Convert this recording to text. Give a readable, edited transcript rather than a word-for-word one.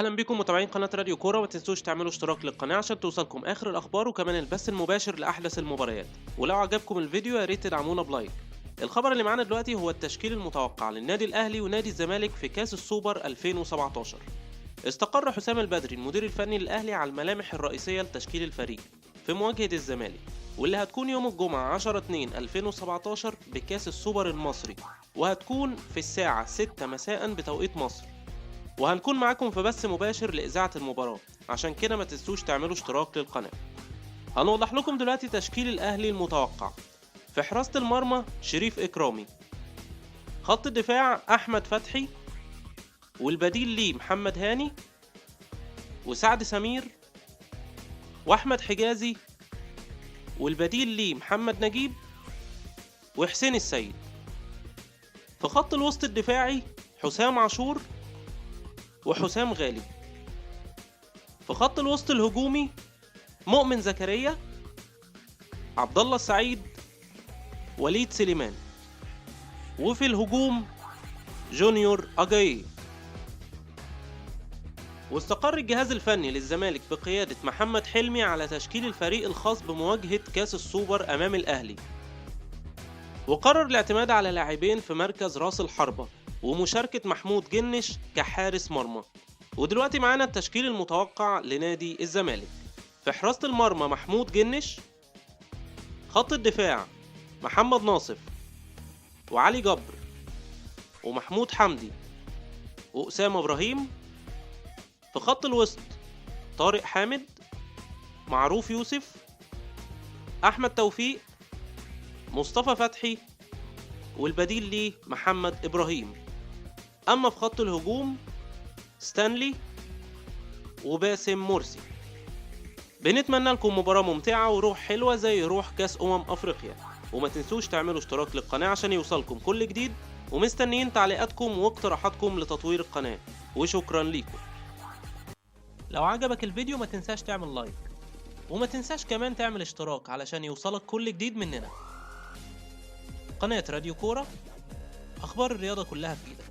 اهلا بكم متابعين قناه راديو كوره، ما تنسوش تعملوا اشتراك للقناه عشان توصلكم اخر الاخبار وكمان البث المباشر لاحدث المباريات. ولو عجبكم الفيديو يا ريت تدعمونا بلايك. الخبر اللي معانا دلوقتي هو التشكيل المتوقع للنادي الاهلي ونادي الزمالك في كاس السوبر 2017. استقر حسام البدري المدير الفني للاهلي على الملامح الرئيسيه لتشكيل الفريق في مواجهه الزمالك، واللي هتكون يوم الجمعه 10/2/2017 بكاس السوبر المصري، وهتكون في الساعه 6 مساء بتوقيت مصر. وهنكون معاكم في بث مباشر لإذاعة المباراة، عشان كده ما تنسوش تعملوا اشتراك للقناة. هنوضح لكم دلوقتي تشكيل الأهلي المتوقع. في حراسة المرمى شريف إكرامي، خط الدفاع أحمد فتحي، والبديل ليه محمد هاني وسعد سمير وأحمد حجازي، والبديل ليه محمد نجيب وحسين السيد. في خط الوسط الدفاعي حسام عاشور وحسام غالي. في خط الوسط الهجومي مؤمن زكريا، عبد الله السعيد، وليد سليمان. وفي الهجوم جونيور أجاي. واستقر الجهاز الفني للزمالك بقيادة محمد حلمي على تشكيل الفريق الخاص بمواجهة كاس السوبر أمام الأهلي، وقرر الاعتماد على لاعبين في مركز راس الحربة ومشاركة محمود جنش كحارس مرمى. ودلوقتي معانا التشكيل المتوقع لنادي الزمالك. في حراسة المرمى محمود جنش، خط الدفاع محمد ناصف وعلي جبر ومحمود حمدي وأسامة إبراهيم. في خط الوسط طارق حامد، معروف يوسف، أحمد توفيق، مصطفى فتحي، والبديل ليه محمد إبراهيم. أما في خط الهجوم ستانلي وباسم مرسي. بنتمنى لكم مباراة ممتعة وروح حلوة زي روح كاس أفريقيا، وما تنسوش تعملوا اشتراك للقناة عشان يوصلكم كل جديد، ومستنيين تعليقاتكم واقتراحاتكم لتطوير القناة، وشكرا ليكم. لو عجبك الفيديو ما تنساش تعمل لايك، وما تنساش كمان تعمل اشتراك علشان يوصلك كل جديد مننا. قناة راديو كورة، أخبار الرياضة كلها في إيدك.